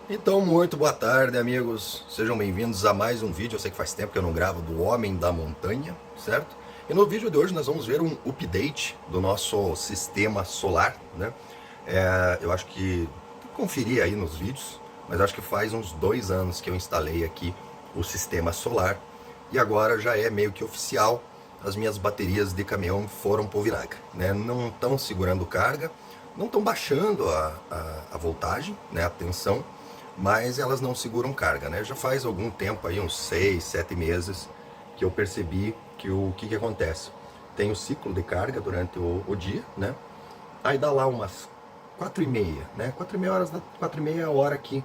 Então, muito boa tarde, amigos. Sejam bem-vindos a mais um vídeo. Eu sei que faz tempo que eu não gravo do Homem da Montanha, certo? E no vídeo de hoje nós vamos ver um update do nosso sistema solar, né? Eu acho que conferir aí nos vídeos, mas acho que faz uns 2 anos que eu instalei aqui o sistema solar e agora já é meio que oficial. As minhas baterias de caminhão foram pro Viraga, né? Não estão segurando carga, não estão baixando a voltagem, né? A tensão, mas elas não seguram carga, né? Já faz algum tempo aí, uns 6, 7 meses, que eu percebi que o que acontece? Tem o ciclo de carga durante o dia, né? Aí dá lá umas 4h30, né? 4h30 4h30 é a hora que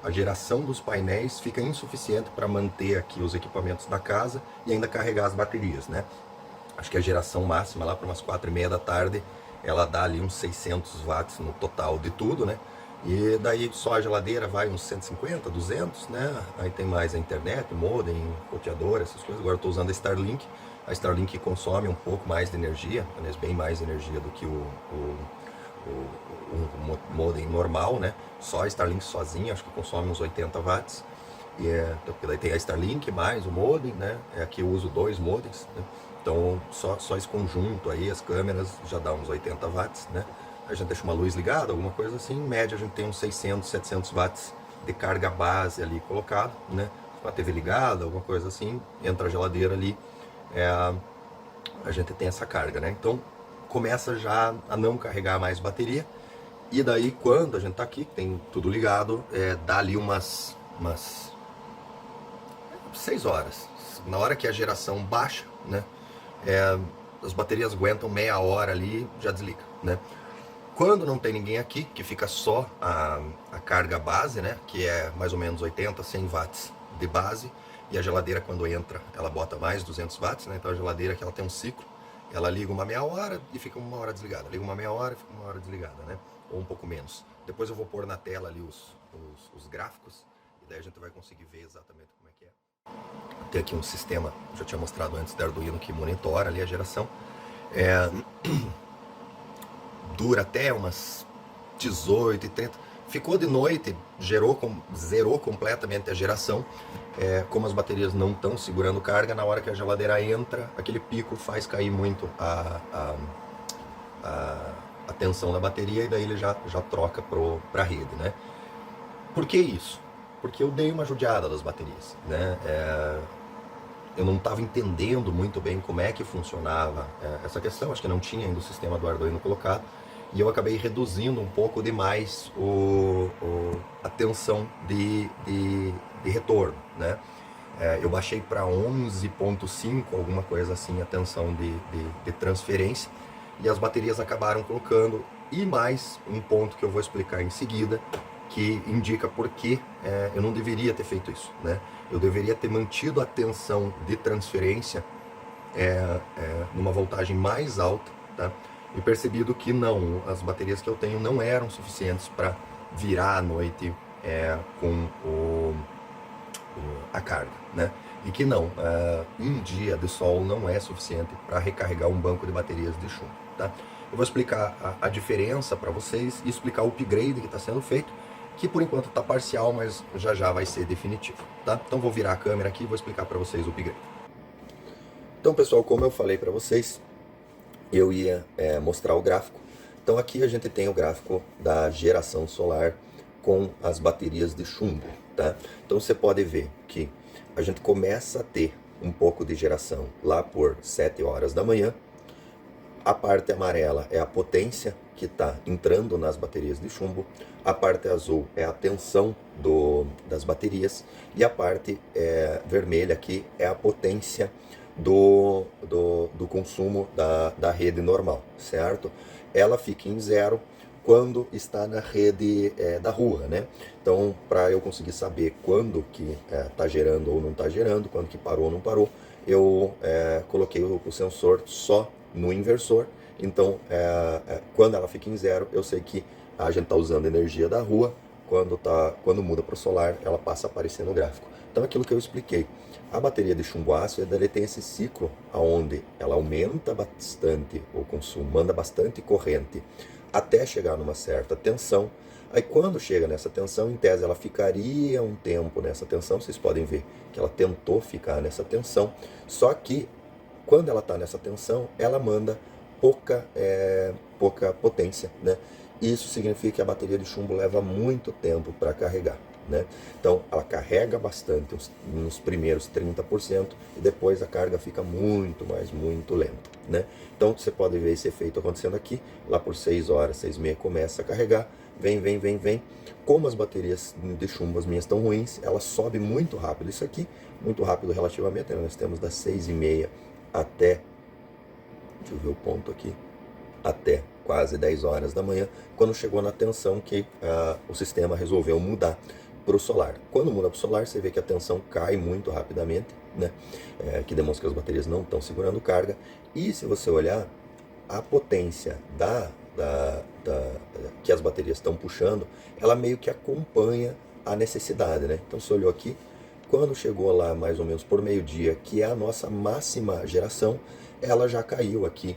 a geração dos painéis fica insuficiente para manter aqui os equipamentos da casa e ainda carregar as baterias, né? Acho que a geração máxima lá para umas 4h30 da tarde, ela dá ali uns 600 watts no total de tudo, né? E daí só a geladeira vai uns 150, 200, né? Aí tem mais a internet, modem, roteador, essas coisas. Agora eu estou usando a Starlink. A Starlink consome um pouco mais de energia, aliás, bem mais energia do que o modem normal, né? Só a Starlink sozinha, acho que consome uns 80 watts. Porque daí tem a Starlink mais o modem, né? Aqui eu uso 2 modems, né? Então só esse conjunto aí, as câmeras, já dá uns 80 watts, né? A gente deixa uma luz ligada, alguma coisa assim, em média a gente tem uns 600, 700 watts de carga base ali colocado, né? Com a TV ligada, alguma coisa assim, entra a geladeira ali, a gente tem essa carga, né? Então começa já a não carregar mais bateria. E daí quando a gente tá aqui, tem tudo ligado, dá ali umas 6 horas. Na hora que a geração baixa, né? As baterias aguentam meia hora ali, já desliga, né? Quando não tem ninguém aqui, que fica só a carga base, né? Que é mais ou menos 80, 100 watts de base. E a geladeira, quando entra, ela bota mais 200 watts, né? Então a geladeira que ela tem um ciclo, ela liga uma meia hora e fica uma hora desligada. Liga uma meia hora e fica uma hora desligada, né? Ou um pouco menos. Depois eu vou pôr na tela ali os gráficos. E daí a gente vai conseguir ver exatamente como é que é. Tem aqui um sistema, já tinha mostrado antes, da Arduino, que monitora ali a geração. É, Dura até umas 18h30. Ficou de noite, zerou completamente a geração. Como as baterias não estão segurando carga, na hora que a geladeira entra, aquele pico faz cair muito a tensão da bateria e daí ele já troca para a rede, né? Por que isso? Porque eu dei uma judiada das baterias, né? Eu não estava entendendo muito bem como é que funcionava essa questão, acho que não tinha ainda o sistema do Arduino colocado, e eu acabei reduzindo um pouco demais a tensão de retorno, né? Eu baixei para 11.5, alguma coisa assim, a tensão de transferência, e as baterias acabaram colocando, e mais um ponto que eu vou explicar em seguida, que indica por que eu não deveria ter feito isso, né? Eu deveria ter mantido a tensão de transferência numa voltagem mais alta, tá? E percebido que não, as baterias que eu tenho não eram suficientes para virar à noite com a carga, né? E que não, um dia de sol não é suficiente para recarregar um banco de baterias de chumbo, tá? Eu vou explicar a diferença para vocês e explicar o upgrade que está sendo feito, que por enquanto está parcial, mas já vai ser definitivo, tá? Então vou virar a câmera aqui e vou explicar para vocês o upgrade. Então, pessoal, como eu falei para vocês, eu ia mostrar o gráfico. Então aqui a gente tem o gráfico da geração solar com as baterias de chumbo, tá? Então você pode ver que a gente começa a ter um pouco de geração lá por 7 horas da manhã. A parte amarela é a potência que está entrando nas baterias de chumbo, a parte azul é a tensão das baterias e a parte vermelha aqui é a potência do consumo da rede normal, certo? Ela fica em zero quando está na rede da rua, né? Então, para eu conseguir saber quando que está gerando ou não está gerando, quando que parou ou não parou, eu coloquei o sensor só no inversor. Então, quando ela fica em zero, eu sei que a gente está usando energia da rua. Quando muda para o solar, ela passa a aparecer no gráfico. Então, aquilo que eu expliquei. A bateria de chumbo ácido, ele tem esse ciclo onde ela aumenta bastante o consumo, manda bastante corrente, até chegar numa certa tensão. Aí quando chega nessa tensão, em tese ela ficaria um tempo nessa tensão, vocês podem ver que ela tentou ficar nessa tensão, só que quando ela está nessa tensão, ela manda pouca potência, né? Isso significa que a bateria de chumbo leva muito tempo para carregar, né? Então ela carrega bastante nos primeiros 30% e depois a carga fica muito lenta, né? Então você pode ver esse efeito acontecendo aqui, lá por 6 horas, 6h30 começa a carregar, vem. Como as baterias de chumbo as minhas estão ruins, ela sobe muito rápido isso aqui, muito rápido relativamente, né? Nós temos das 6h30 até, deixa eu ver o ponto aqui, até quase 10 horas da manhã, quando chegou na tensão que o sistema resolveu mudar para o solar. Quando muda para o solar, você vê que a tensão cai muito rapidamente, né? Que demonstra que as baterias não estão segurando carga. E se você olhar, a potência que as baterias estão puxando, ela meio que acompanha a necessidade, né? Então você olhou aqui, quando chegou lá mais ou menos por meio-dia, que é a nossa máxima geração, ela já caiu aqui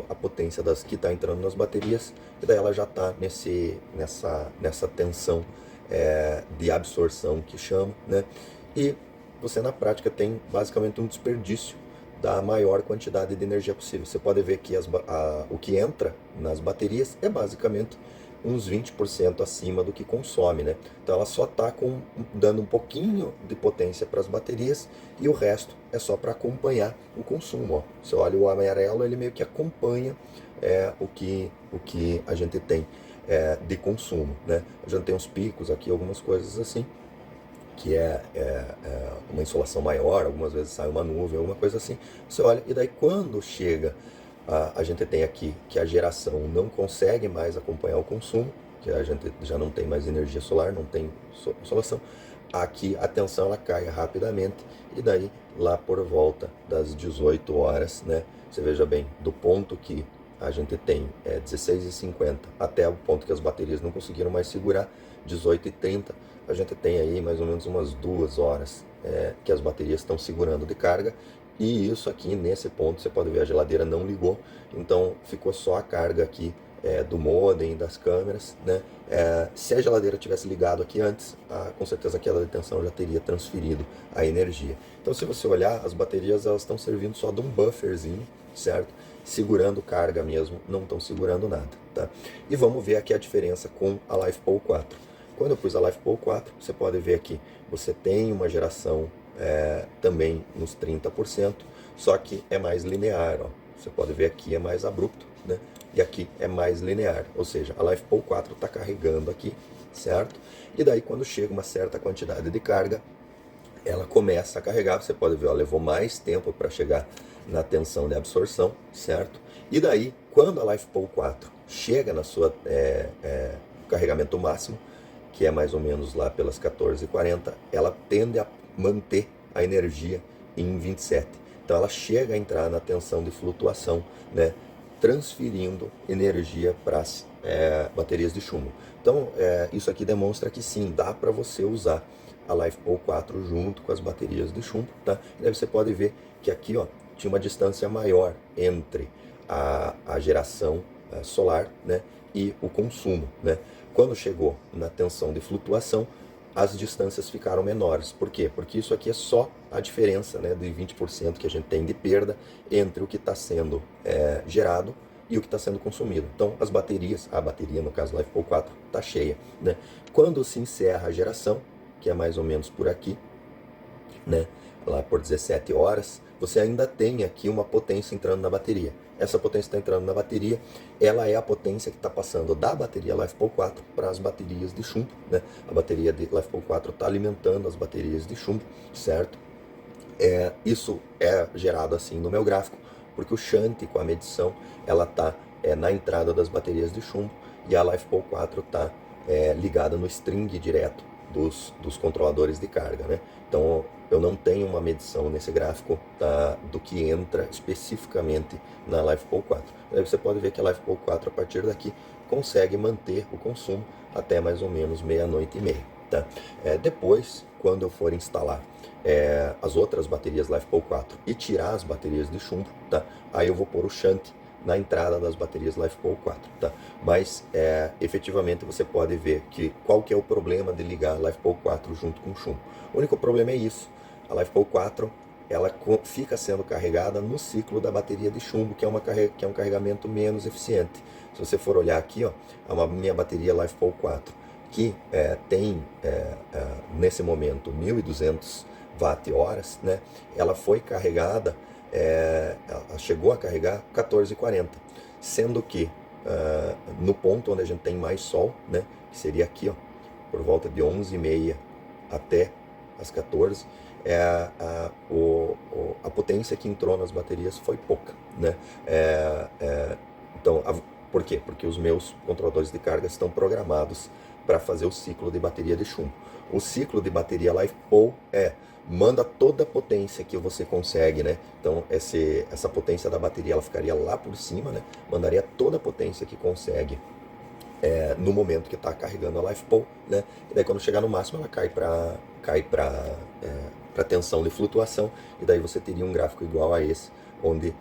a potência das que está entrando nas baterias, e daí ela já está nessa tensão de absorção que chama, né? E você na prática tem basicamente um desperdício da maior quantidade de energia possível. Você pode ver que o que entra nas baterias é basicamente uns 20% acima do que consome, né? Então ela só está dando um pouquinho de potência para as baterias e o resto é só para acompanhar o consumo. Ó. Você olha o amarelo, ele meio que acompanha o que a gente tem de consumo, né? A gente tem uns picos aqui, algumas coisas assim, que uma insolação maior, algumas vezes sai uma nuvem, alguma coisa assim. Você olha, e daí quando chega, a gente tem aqui que a geração não consegue mais acompanhar o consumo, que a gente já não tem mais energia solar, não tem insolação. Aqui a tensão ela cai rapidamente, e daí lá por volta das 18 horas, né? Você veja bem, do ponto que a gente tem 16h50 até o ponto que as baterias não conseguiram mais segurar, 18h30, a gente tem aí mais ou menos umas 2 horas que as baterias estão segurando de carga, e isso aqui nesse ponto você pode ver a geladeira não ligou, então ficou só a carga aqui do modem, das câmeras, né? Se a geladeira tivesse ligado aqui antes, com certeza a queda de tensão já teria transferido a energia. Então se você olhar, as baterias elas estão servindo só de um bufferzinho, certo? Segurando carga mesmo, não estão segurando nada, tá? E vamos ver aqui a diferença com a LiFePO 4. Quando eu pus a LiFePO 4, você pode ver aqui, você tem uma geração também nos 30%, só que é mais linear, ó. Você pode ver aqui é mais abrupto, né? E aqui é mais linear, ou seja, a LiFePO 4 está carregando aqui, certo? E daí quando chega uma certa quantidade de carga, ela começa a carregar, você pode ver, ó, levou mais tempo para chegar na tensão de absorção, certo? E daí, quando a LiFePO 4 chega na sua carregamento máximo, que é mais ou menos lá pelas 14h40, ela tende a manter a energia em 27. Então ela chega a entrar na tensão de flutuação, né? Transferindo energia para as baterias de chumbo. Então isso aqui demonstra que sim, dá para você usar a LiFePO 4 junto com as baterias de chumbo, tá? E aí você pode ver que aqui, ó, tinha uma distância maior entre a geração solar, né, e o consumo, né? Quando chegou na tensão de flutuação, as distâncias ficaram menores. Por quê? Porque isso aqui é só a diferença, né, de 20% que a gente tem de perda entre o que está sendo gerado e o que está sendo consumido. Então, a bateria, no caso LiFePO 4, está cheia, né? Quando se encerra a geração, que é mais ou menos por aqui, né, lá por 17 horas, você ainda tem aqui uma potência entrando na bateria. Essa potência está entrando na bateria, ela é a potência que está passando da bateria LiFePO 4 para as baterias de chumbo, né? A bateria de LiFePO 4 está alimentando as baterias de chumbo, certo? Isso é gerado assim no meu gráfico, porque o shunt com a medição, ela está na entrada das baterias de chumbo, e a LiFePO 4 está ligada no string direto dos controladores de carga, né? Então eu não tenho uma medição nesse gráfico do que entra especificamente na LiFePO 4. Aí você pode ver que a LiFePO 4 a partir daqui consegue manter o consumo até mais ou menos 00:30, tá? Depois, quando eu for instalar as outras baterias LiFePO 4 e tirar as baterias de chumbo, tá? Aí eu vou pôr o shunt na entrada das baterias LiFePO 4, tá? Mas efetivamente você pode ver que qual que é o problema de ligar a LiFePO 4 junto com o chumbo. O único problema é isso, a LiFePO 4 ela fica sendo carregada no ciclo da bateria de chumbo, que é um carregamento menos eficiente. Se você for olhar aqui, ó, a minha bateria LiFePO 4, que tem nesse momento 1.200 watt-horas, né? Ela foi carregada, ela chegou a carregar 14,40, sendo que no ponto onde a gente tem mais sol, né? Que seria aqui, ó, por volta de 11h30 até as 14, a potência que entrou nas baterias foi pouca, né? Então, por quê? Porque os meus controladores de carga estão programados para fazer o ciclo de bateria de chumbo. O ciclo de bateria LiFePO manda toda a potência que você consegue, né? Então essa potência da bateria ela ficaria lá por cima, né? Mandaria toda a potência que consegue no momento que está carregando a LiFePO, né? E daí quando chegar no máximo ela cai para tensão de flutuação, e daí você teria um gráfico igual a esse, onde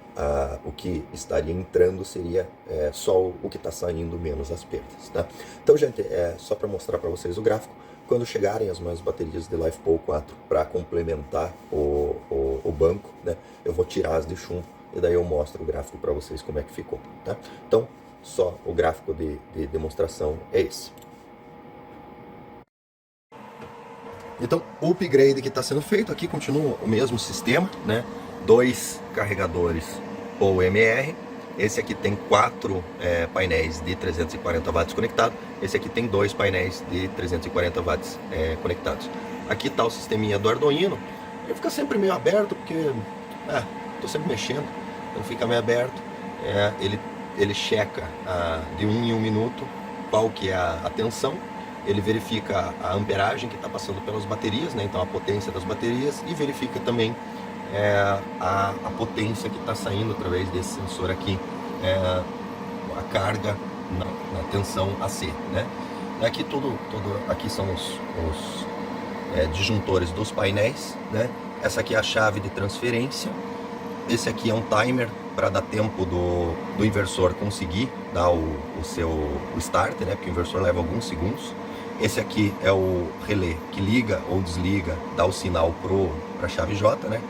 o que estaria entrando seria só o que está saindo menos as perdas, tá? Então, gente, só para mostrar para vocês o gráfico. Quando chegarem as minhas baterias de LiFePO 4 para complementar o banco, né, eu vou tirar as de chumbo e daí eu mostro o gráfico para vocês como é que ficou, tá? Então, só o gráfico de demonstração é esse. Então, o upgrade que está sendo feito aqui continua o mesmo sistema, né? 2 carregadores POW-MR. Esse aqui tem 4 painéis de 340 watts conectados. Esse aqui tem 2 painéis de 340 watts conectados. Aqui está o sisteminha do Arduino. Ele fica sempre meio aberto, porque estou sempre mexendo, então fica meio aberto. Ele checa de 1 em 1 minuto qual que é a tensão. Ele verifica a amperagem que está passando pelas baterias, né? Então a potência das baterias, e verifica também a potência que está saindo através desse sensor aqui, a carga na tensão AC, né? Aqui aqui são os disjuntores dos painéis, né? Essa aqui é a chave de transferência. Esse aqui é um timer para dar tempo do inversor conseguir dar o start, né? Porque o inversor leva alguns segundos. Esse aqui é o relé que liga ou desliga, dá o sinal para a chave J, né?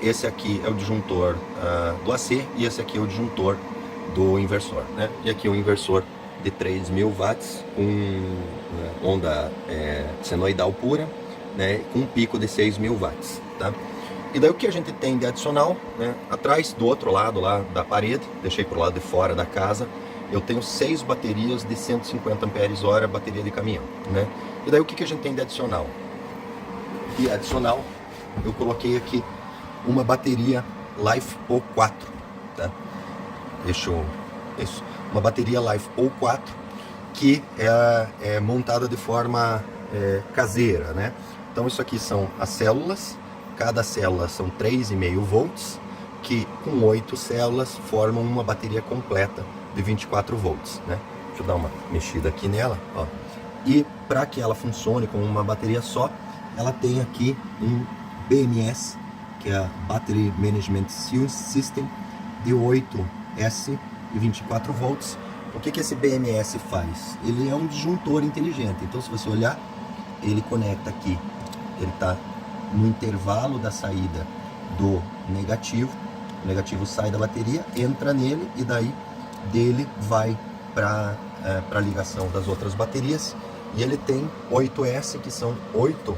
Esse aqui é o disjuntor do AC, e esse aqui é o disjuntor do inversor, né? E aqui o inversor de 3.000 watts com onda senoidal pura, né? Com um pico de 6.000 watts, tá? E daí o que a gente tem de adicional, né? Atrás, do outro lado lá da parede, deixei para o lado de fora da casa, eu tenho 6 baterias de 150 Ah, bateria de caminhão, né? E daí o que a gente tem de adicional? E adicional, eu coloquei aqui uma bateria LiFePO 4, tá? Uma bateria LiFePO 4 que é montada de forma caseira, né? Então isso aqui são as células, cada célula são 3,5 volts, que com 8 células formam uma bateria completa de 24 volts, né? Deixa eu dar uma mexida aqui nela, ó. E para que ela funcione como uma bateria só, ela tem aqui um BMS, que é a Battery Management System, de 8S e 24 volts. O que esse BMS faz? Ele é um disjuntor inteligente. Então, se você olhar, ele conecta aqui, ele está no intervalo da saída do negativo. O negativo sai da bateria, entra nele, e daí dele vai para a ligação das outras baterias. E ele tem 8S, que são 8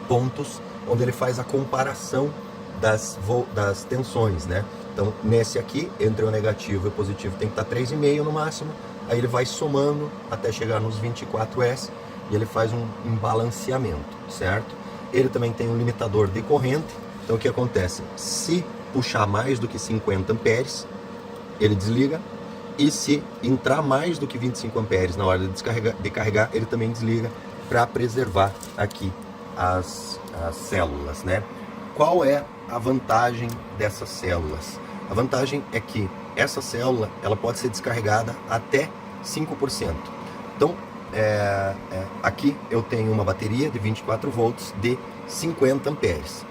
pontos, onde ele faz a comparação das tensões, né? Então, nesse aqui, entre o negativo e o positivo, tem que estar 3,5 no máximo. Aí ele vai somando até chegar nos 24S, e ele faz um balanceamento, certo? Ele também tem um limitador de corrente. Então, o que acontece? Se puxar mais do que 50 amperes, ele desliga. E se entrar mais do que 25 amperes na hora de carregar, ele também desliga, para preservar aqui as células, né? Qual é a vantagem dessas células? A vantagem é que essa célula ela pode ser descarregada até 5%. Então, aqui eu tenho uma bateria de 24 volts de 50 amperes.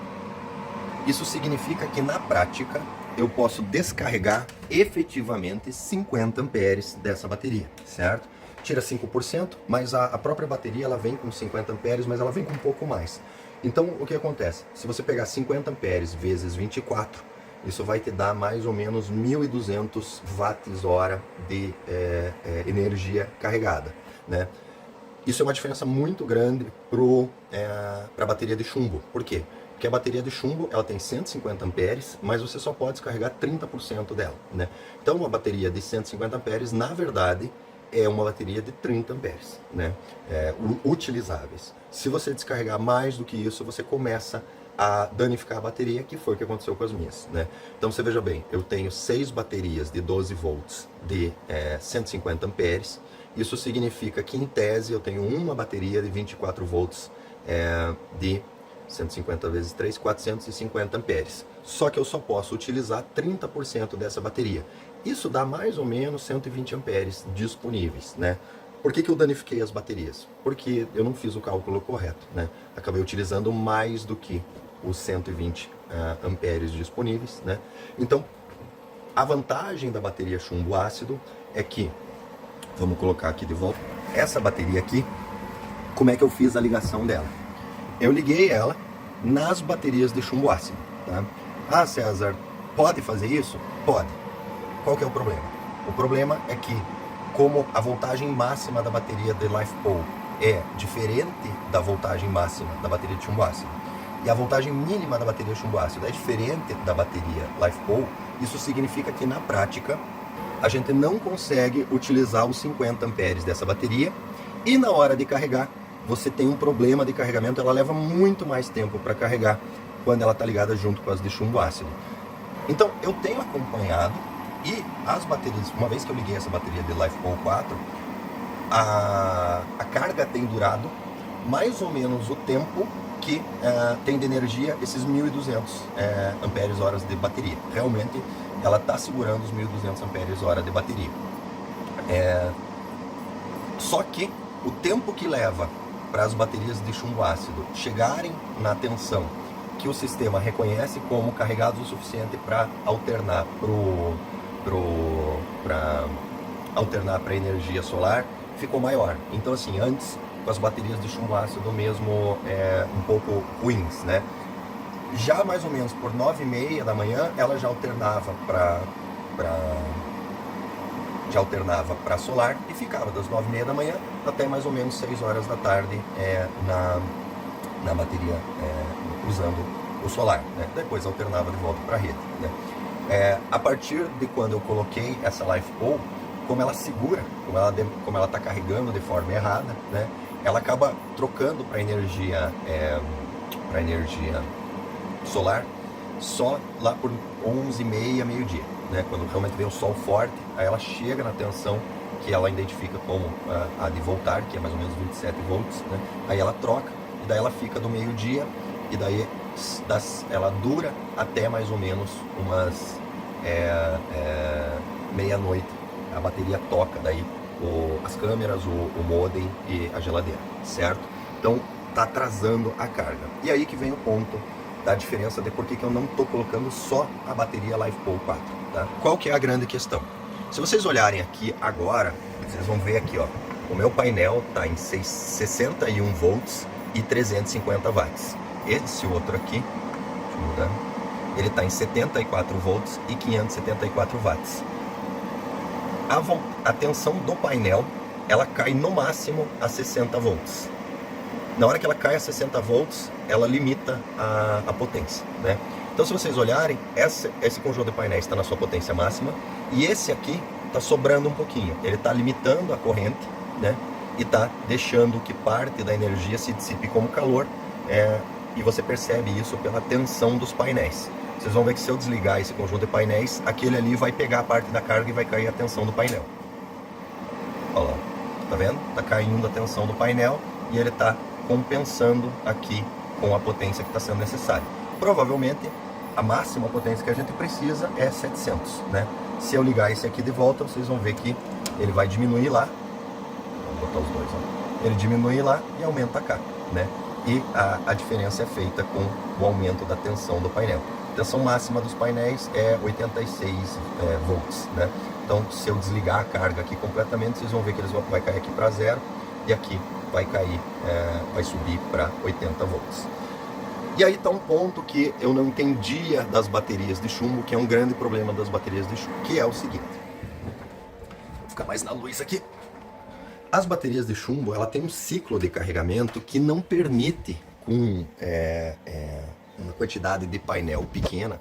Isso significa que na prática eu posso descarregar efetivamente 50 amperes dessa bateria, certo? Tira 5%, mas a própria bateria ela vem com 50 amperes, mas ela vem com um pouco mais. Então, o que acontece? Se você pegar 50 amperes vezes 24, isso vai te dar mais ou menos 1.200 watts-hora de energia carregada, né? Isso é uma diferença muito grande para a bateria de chumbo. Por quê? Porque a bateria de chumbo ela tem 150 amperes, mas você só pode descarregar 30% dela, né? Então, uma bateria de 150 amperes, na verdade, é uma bateria de 30 amperes, né? Utilizáveis. Se você descarregar mais do que isso, você começa a danificar a bateria, que foi o que aconteceu com as minhas, né? Então você veja bem, eu tenho 6 baterias de 12 volts de 150 amperes. Isso significa que em tese eu tenho uma bateria de 24 volts de 150 vezes 3, 450 amperes. Só que eu só posso utilizar 30% dessa bateria. Isso dá mais ou menos 120 amperes disponíveis, né? Por que eu danifiquei as baterias? Porque eu não fiz o cálculo correto, né? Acabei utilizando mais do que os 120 amperes disponíveis, né? Então, a vantagem da bateria chumbo ácido é que, vamos colocar aqui de volta, essa bateria aqui, como é que eu fiz a ligação dela? Eu liguei ela nas baterias de chumbo ácido, tá? Ah, César, pode fazer isso? Pode. Qual que é o problema? O problema é que, como a voltagem máxima da bateria de LiFePO é diferente da voltagem máxima da bateria de chumbo ácido, e a voltagem mínima da bateria de chumbo ácido é diferente da bateria LiFePO, isso significa que na prática a gente não consegue utilizar os 50 amperes dessa bateria, e na hora de carregar você tem um problema de carregamento, ela leva muito mais tempo para carregar quando ela está ligada junto com as de chumbo ácido. Então eu tenho acompanhado, e as baterias, uma vez que eu liguei essa bateria de LiFePO 4, a carga tem durado mais ou menos o tempo que tem de energia esses 1.200 amperes horas de bateria. Realmente ela está segurando os 1.200 amperes hora de bateria. Só que o tempo que leva para as baterias de chumbo ácido chegarem na tensão que o sistema reconhece como carregados o suficiente para alternar para energia solar, ficou maior. Então assim, antes com as baterias de chumbo ácido mesmo um pouco ruins, né? Já mais ou menos por 9h30 da manhã ela já alternava para solar e ficava das 9h30 da manhã até mais ou menos 6 horas da tarde na bateria usando o solar, né? Depois alternava de volta para a rede, né? A partir de quando eu coloquei essa LiFePO, como ela segura, como ela está carregando de forma errada, né? Ela acaba trocando para energia solar só lá por 11h30, meio-dia, né? Quando realmente vem o sol forte, aí ela chega na tensão que ela identifica como a de voltar, que é mais ou menos 27 volts, né? Aí ela troca, e daí ela fica do meio-dia, e daí ela dura até mais ou menos umas meia-noite. A bateria toca daí as câmeras, o modem e a geladeira, certo? Então tá atrasando a carga. E aí que vem o ponto da diferença de por que eu não estou colocando só a bateria LiFePO 4, tá? Qual que é a grande questão? Se vocês olharem aqui agora, vocês vão ver aqui, ó, o meu painel está em 61 volts e 350 watts. Esse outro aqui, deixa eu mudar, ele está em 74 volts e 574 watts. A tensão do painel, ela cai no máximo a 60 volts. Na hora que ela cai a 60 volts, ela limita a potência, né? Então, se vocês olharem, esse conjunto de painéis está na sua potência máxima, e esse aqui está sobrando um pouquinho. Ele está limitando a corrente, né? E está deixando que parte da energia se dissipe como calor, e você percebe isso pela tensão dos painéis. Vocês vão ver que se eu desligar esse conjunto de painéis, aquele ali vai pegar a parte da carga e vai cair a tensão do painel. Olha lá, tá vendo? Tá caindo a tensão do painel e ele tá compensando aqui com a potência que está sendo necessária. Provavelmente a máxima potência que a gente precisa é 700, né? Se eu ligar esse aqui de volta, vocês vão ver que ele vai diminuir lá. Vamos botar os dois, ó. Ele diminui lá e aumenta cá, né? E a diferença é feita com o aumento da tensão do painel. tensão máxima dos painéis é 86 volts, né? Então, se eu desligar a carga aqui completamente, vocês vão ver que eles vai cair aqui para 0 e aqui vai cair, vai subir para 80 volts. E aí está um ponto que eu não entendia das baterias de chumbo, que é um grande problema das baterias de chumbo, que é o seguinte. Vou ficar mais na luz aqui. As baterias de chumbo, ela tem um ciclo de carregamento que não permite, com uma quantidade de painel pequena,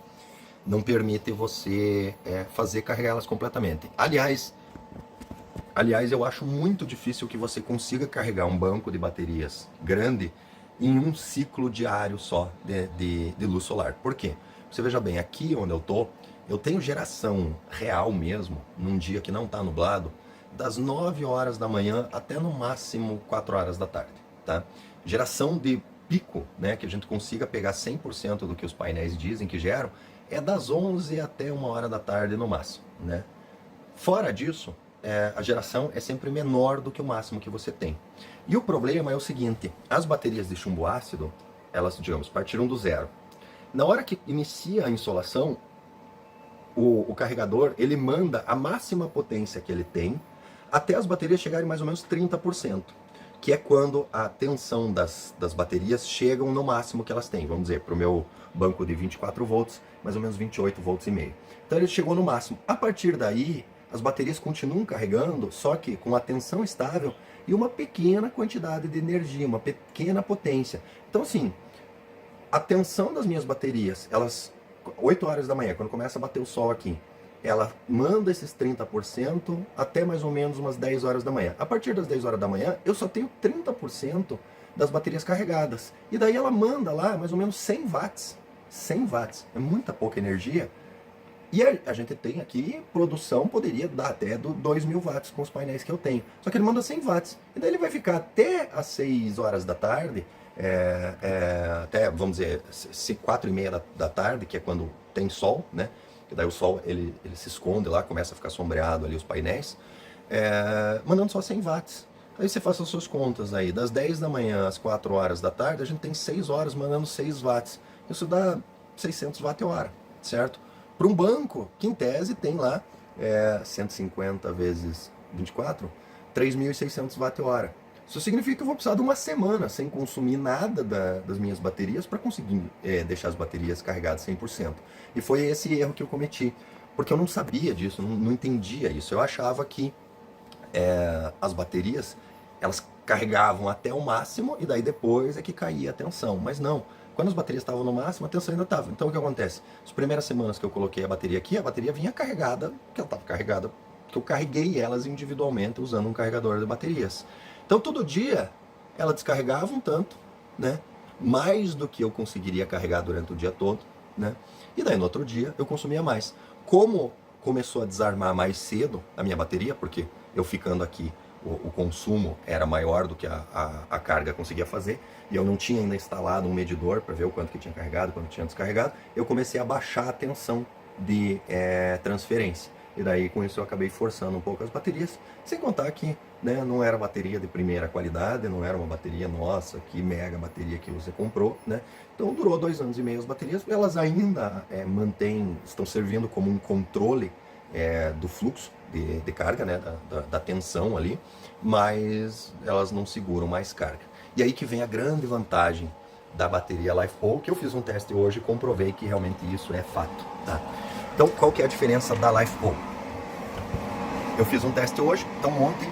não permite você fazer carregar elas completamente. Aliás, eu acho muito difícil que você consiga carregar um banco de baterias grande em um ciclo diário só de luz solar. Por quê? Você veja bem, aqui onde eu tenho geração real mesmo, num dia que não está nublado, das 9 horas da manhã até no máximo 4 horas da tarde, tá? Geração de pico, né, que a gente consiga pegar 100% do que os painéis dizem que geram, é das 11 até 1 hora da tarde no máximo, né? Fora disso, a geração é sempre menor do que o máximo que você tem. E o problema é o seguinte, as baterias de chumbo ácido, elas, digamos, partiram do zero. Na hora que inicia a insolação, o carregador, ele manda a máxima potência que ele tem até as baterias chegarem mais ou menos 30%, que é quando a tensão das baterias chegam no máximo que elas têm. Vamos dizer, para o meu banco de 24 volts, mais ou menos 28 volts e meio. Então ele chegou no máximo. A partir daí, as baterias continuam carregando, só que com a tensão estável e uma pequena quantidade de energia, uma pequena potência. Então assim, a tensão das minhas baterias, elas, 8 horas da manhã, quando começa a bater o sol aqui, ela manda esses 30% até mais ou menos umas 10 horas da manhã. A partir das 10 horas da manhã, eu só tenho 30% das baterias carregadas. E daí ela manda lá mais ou menos 100 watts. 100 watts, é muita pouca energia. E a gente tem aqui, produção poderia dar até 2.000 watts com os painéis que eu tenho. Só que ele manda 100 watts. E daí ele vai ficar até às 6 horas da tarde, até, vamos dizer, 4h30 da tarde, que é quando tem sol, né? Que daí o sol ele se esconde lá, começa a ficar sombreado ali os painéis, mandando só 100 watts. Aí você faça as suas contas aí, das 10 da manhã às 4 horas da tarde, a gente tem 6 horas mandando 6 watts. Isso dá 600 watt-hora, certo? Para um banco, que em tese tem lá 150 vezes 24, 3.600 watt-hora. Isso significa que eu vou precisar de uma semana sem consumir nada das minhas baterias para conseguir deixar as baterias carregadas 100%. E foi esse erro que eu cometi, porque eu não sabia disso, não entendia isso. Eu achava que as baterias, elas carregavam até o máximo e daí depois é que caía a tensão. Mas não, quando as baterias estavam no máximo, a tensão ainda estava. Então o que acontece? As primeiras semanas que eu coloquei a bateria aqui, a bateria vinha carregada, que ela estava carregada, que eu carreguei elas individualmente usando um carregador de baterias. Então todo dia ela descarregava um tanto, né? Mais do que eu conseguiria carregar durante o dia todo, né? E daí no outro dia eu consumia mais. Como começou a desarmar mais cedo a minha bateria, porque eu ficando aqui o consumo era maior do que a carga conseguia fazer, e eu não tinha ainda instalado um medidor para ver o quanto que tinha carregado, quanto tinha descarregado, eu comecei a baixar a tensão de transferência. E daí com isso eu acabei forçando um pouco as baterias, sem contar que não era bateria de primeira qualidade, não era uma bateria nossa, que mega bateria que você comprou, né? Então durou 2 anos e meio as baterias, elas ainda estão servindo como um controle do fluxo de carga, né? Da tensão ali, mas elas não seguram mais carga. E aí que vem a grande vantagem da bateria LiFePO, que eu fiz um teste hoje e comprovei que realmente isso é fato, tá? Então, qual que é a diferença da LiFePO? Eu fiz um teste hoje, então ontem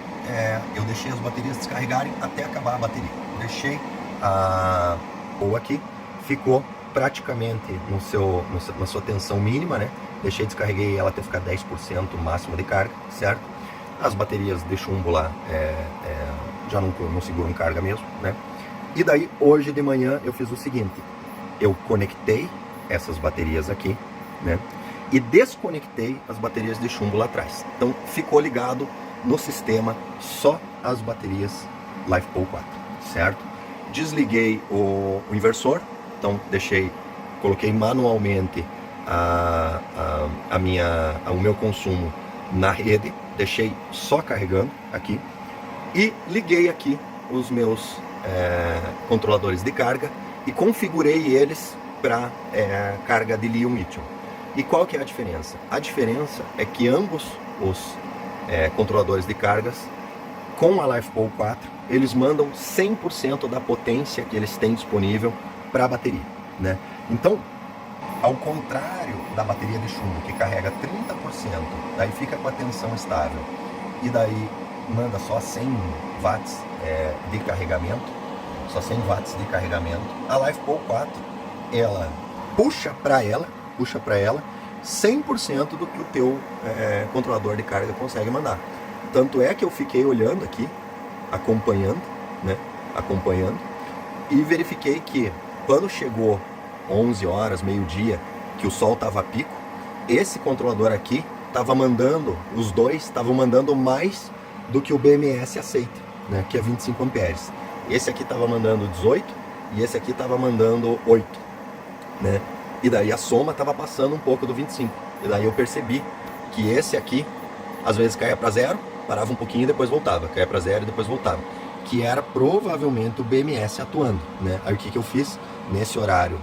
eu deixei as baterias descarregarem até acabar a bateria. Deixei a PO aqui, ficou praticamente na sua tensão mínima, né? Deixei, descarreguei ela até ficar 10% máximo de carga, certo? As baterias de chumbo lá já não seguram carga mesmo, né? E daí, hoje de manhã, eu fiz o seguinte, eu conectei essas baterias aqui, né? E desconectei as baterias de chumbo lá atrás. Então ficou ligado no sistema só as baterias LiFePO 4, certo? Desliguei o inversor, então coloquei manualmente o meu consumo na rede, deixei só carregando aqui e liguei aqui os meus controladores de carga e configurei eles para carga de lítio-íon. E qual que é a diferença? A diferença é que ambos os controladores de cargas, com a LiFePol 4, eles mandam 100% da potência que eles têm disponível para a bateria, né? Então, ao contrário da bateria de chumbo, que carrega 30%, daí fica com a tensão estável, e daí manda só 100 watts de carregamento, só 100 watts de carregamento, a LiFePol 4, ela puxa para ela 100% do que o teu controlador de carga consegue mandar. Tanto é que eu fiquei olhando aqui, acompanhando, e verifiquei que quando chegou 11 horas, meio-dia, que o sol estava a pico, esse controlador aqui estava mandando, os dois estavam mandando mais do que o BMS aceita, né, que é 25 amperes. Esse aqui estava mandando 18 e esse aqui estava mandando 8, né? E daí a soma estava passando um pouco do 25. E daí eu percebi que esse aqui, às vezes caía para zero, parava um pouquinho e depois voltava, caía para zero e depois voltava, que era provavelmente o BMS atuando, né? Aí o que eu fiz? Nesse horário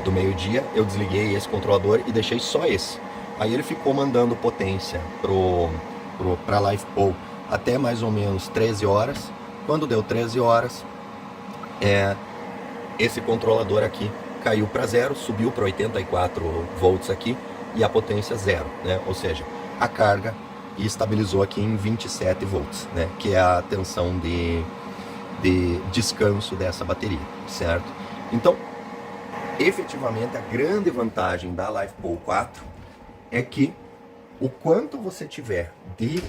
do meio-dia, eu desliguei esse controlador e deixei só esse. Aí ele ficou mandando potência para a LiFePol até mais ou menos 13 horas. Quando deu 13 horas, esse controlador aqui caiu para zero, subiu para 84 volts aqui e a potência zero, né? Ou seja, a carga estabilizou aqui em 27 volts, né? Que é a tensão de descanso dessa bateria, certo? Então, efetivamente, a grande vantagem da LiFePol 4 é que o quanto você tiver de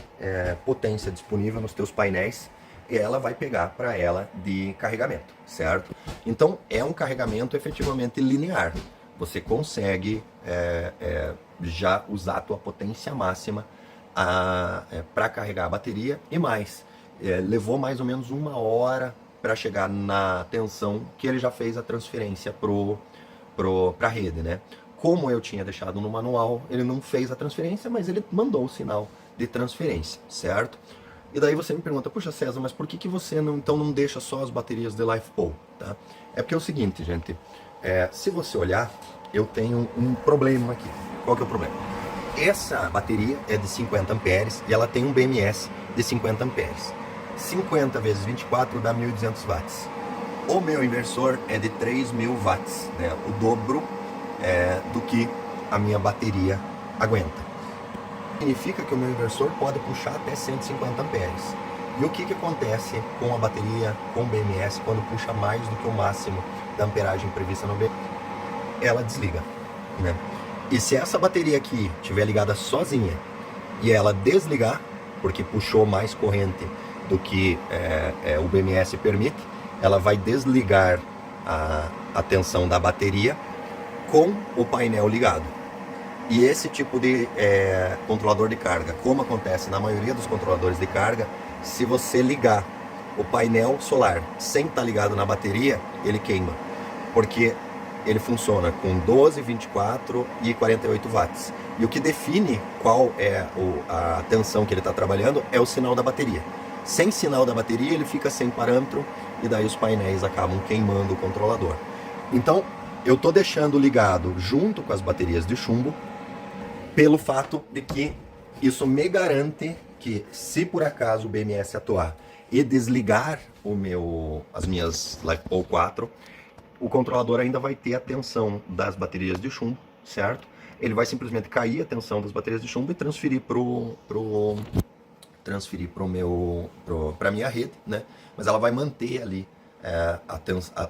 potência disponível nos teus painéis, ela vai pegar para ela de carregamento, certo? Então, é um carregamento efetivamente linear. Você consegue já usar a tua potência máxima para carregar a bateria e mais. Levou mais ou menos 1 hora para chegar na tensão que ele já fez a transferência para a rede, né? Como eu tinha deixado no manual, ele não fez a transferência, mas ele mandou o sinal de transferência, certo? E daí você me pergunta, puxa César, mas por que você não deixa só as baterias de LiFePol, tá? É porque é o seguinte, gente, se você olhar, eu tenho um problema aqui. Qual que é o problema? Essa bateria é de 50 amperes e ela tem um BMS de 50 amperes. 50 vezes 24 dá 1.200 watts. O meu inversor é de 3.000 watts, né? O dobro do que a minha bateria aguenta. Significa que o meu inversor pode puxar até 150 amperes. E o que acontece com a bateria com BMS quando puxa mais do que o máximo da amperagem prevista no BMS? Ela desliga, né? E se essa bateria aqui estiver ligada sozinha e ela desligar, porque puxou mais corrente do que o BMS permite, ela vai desligar a tensão da bateria com o painel ligado. E esse tipo de controlador de carga, como acontece na maioria dos controladores de carga, se você ligar o painel solar sem estar ligado na bateria, ele queima, porque ele funciona com 12, 24 e 48 watts. E o que define qual é a tensão que ele está trabalhando é o sinal da bateria. Sem sinal da bateria, ele fica sem parâmetro e daí os painéis acabam queimando o controlador. Então, eu estou deixando ligado junto com as baterias de chumbo, pelo fato de que isso me garante que, se por acaso o BMS atuar e desligar as minhas LiFePol 4, o controlador ainda vai ter a tensão das baterias de chumbo, certo? Ele vai simplesmente cair a tensão das baterias de chumbo e transferir para minha rede, né? Mas ela vai manter ali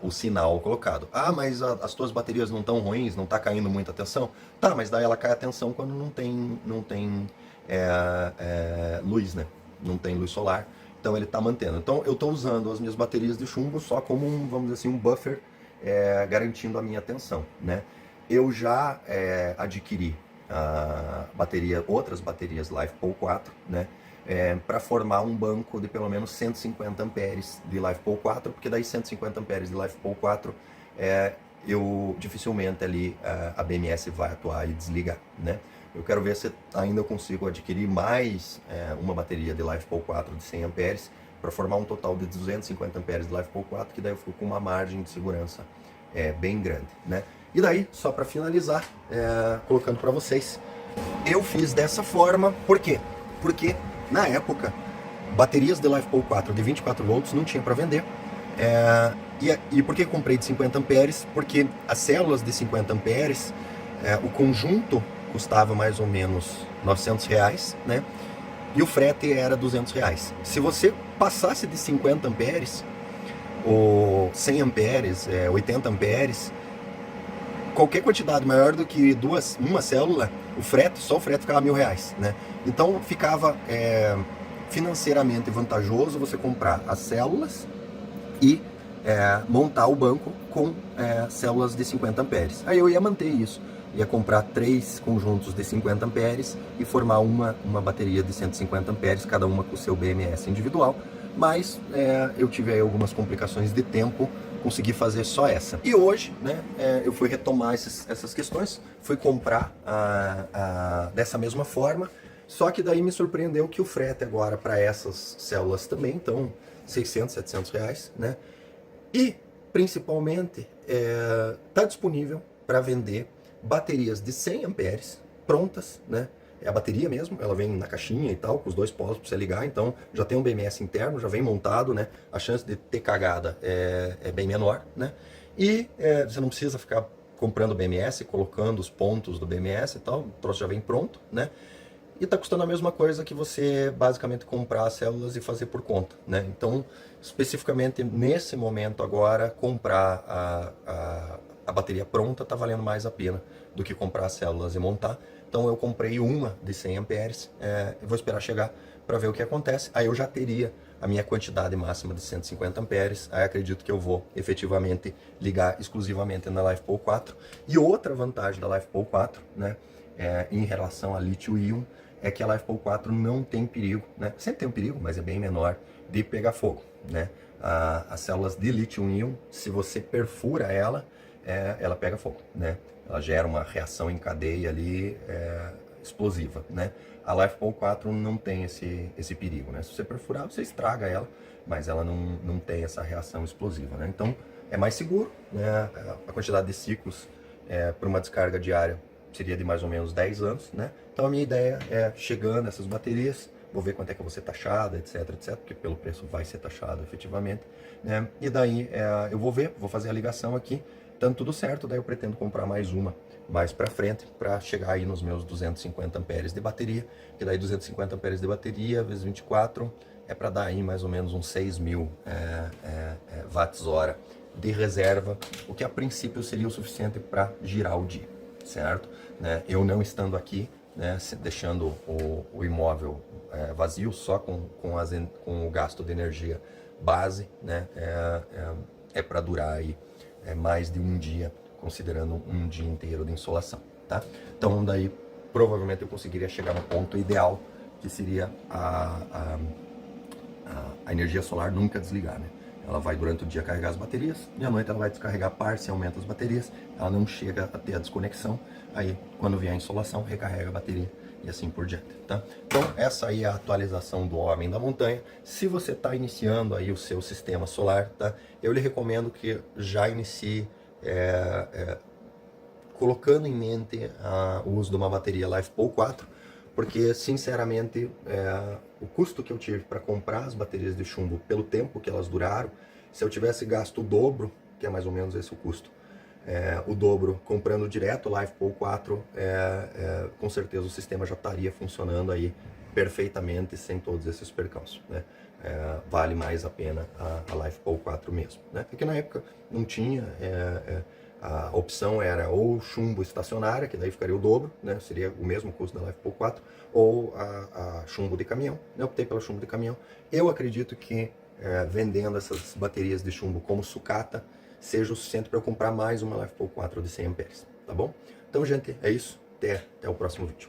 o sinal colocado. Ah, mas as tuas baterias não estão ruins, não está caindo muita tensão? Tá, mas daí ela cai a tensão quando não tem luz, né? Não tem luz solar. Então ele está mantendo. Então eu estou usando as minhas baterias de chumbo só como vamos dizer assim, um buffer, garantindo a minha tensão, né? Eu já adquiri outras baterias LiFePol 4, né? Para formar um banco de pelo menos 150 amperes de LiFePol 4, porque daí 150 amperes de LiFePol 4 eu dificilmente ali a BMS vai atuar e desligar, né? Eu quero ver se ainda eu consigo adquirir mais uma bateria de LiFePol 4 de 100 amperes para formar um total de 250 amperes de LiFePol 4, que daí eu fico com uma margem de segurança bem grande, né? E daí, só para finalizar, colocando para vocês, eu fiz dessa forma, por quê? Porque na época, baterias de LiFePol 4 de 24 volts não tinha para vender. E por que eu comprei de 50 amperes? Porque as células de 50 amperes, o conjunto custava mais ou menos R$900, né? E o frete era R$200. Se você passasse de 50 amperes, ou 100 amperes, 80 amperes, qualquer quantidade maior do que uma célula, só o frete ficava R$1.000, né? Então ficava financeiramente vantajoso você comprar as células e montar o banco com células de 50 amperes. Aí eu ia manter isso, ia comprar 3 conjuntos de 50 amperes e formar uma bateria de 150 amperes, cada uma com o seu BMS individual, mas eu tive aí algumas complicações de tempo, consegui fazer só essa. E hoje, né, eu fui retomar essas questões, fui comprar dessa mesma forma, só que daí me surpreendeu que o frete agora para essas células também estão R$600, R$700, né? E, principalmente, está disponível para vender baterias de 100 amperes prontas, né? É a bateria mesmo, ela vem na caixinha e tal, com os 2 polos para você ligar, então já tem um BMS interno, já vem montado, né? A chance de ter cagada é bem menor, né? E você não precisa ficar comprando BMS, colocando os pontos do BMS e tal, o troço já vem pronto, né? E está custando a mesma coisa que você basicamente comprar as células e fazer por conta, né? Então, especificamente nesse momento agora, comprar a bateria pronta está valendo mais a pena do que comprar as células e montar. Então eu comprei uma de 100 amperes, eu vou esperar chegar para ver o que acontece. Aí eu já teria a minha quantidade máxima de 150 amperes, aí acredito que eu vou efetivamente ligar exclusivamente na LiFePol 4. E outra vantagem da LiFePol 4, né, em relação a lítio-íon, é que a LiFePol 4 não tem perigo, né? Sempre tem um perigo, mas é bem menor, de pegar fogo, né? As células de lítio-íon, se você perfura ela pega fogo, né? Ela gera uma reação em cadeia ali explosiva, né? A LiFePol 4 não tem esse perigo, né? Se você perfurar, você estraga ela, mas ela não tem essa reação explosiva, né? Então é mais seguro, né? A quantidade de ciclos por uma descarga diária seria de mais ou menos 10 anos, né? Então a minha ideia é, chegando essas baterias, vou ver quanto é que eu vou ser taxada, etc, porque pelo preço vai ser taxado efetivamente, né? E daí eu vou fazer a ligação aqui, dando tudo certo, daí eu pretendo comprar mais uma mais para frente, para chegar aí nos meus 250 amperes de bateria, que daí 250 amperes de bateria vezes 24 é para dar aí mais ou menos uns 6.000 watts-hora de reserva, o que a princípio seria o suficiente para girar o dia, certo? Né? Eu não estando aqui, né, deixando o imóvel vazio, só com o gasto de energia base, né, para durar aí mais de um dia, considerando um dia inteiro de insolação, tá? Então daí provavelmente eu conseguiria chegar no ponto ideal, que seria a energia solar nunca desligar, né? Ela vai durante o dia carregar as baterias e à noite ela vai descarregar parcialmente as baterias, ela não chega a ter a desconexão, aí quando vier a insolação recarrega a bateria e assim por diante, tá? Então essa aí é a atualização do Homem da Montanha. Se você está iniciando aí o seu sistema solar, tá? Eu lhe recomendo que já inicie colocando em mente o uso de uma bateria LiFePol 4, porque sinceramente o custo que eu tive para comprar as baterias de chumbo pelo tempo que elas duraram, se eu tivesse gasto o dobro, que é mais ou menos esse o custo, o dobro comprando direto o LiFePol 4, com certeza o sistema já estaria funcionando aí perfeitamente sem todos esses percalços, né? Vale mais a pena a LiFePol 4 mesmo, né? Porque na época não tinha, a opção era ou chumbo estacionária, que daí ficaria o dobro, né? Seria o mesmo custo da LiFePol 4, ou a chumbo de caminhão, né? Eu optei pela chumbo de caminhão. Eu acredito que vendendo essas baterias de chumbo como sucata seja o suficiente para eu comprar mais uma LiFePol 4 de 100 amperes, tá bom? Então, gente, é isso. Até o próximo vídeo.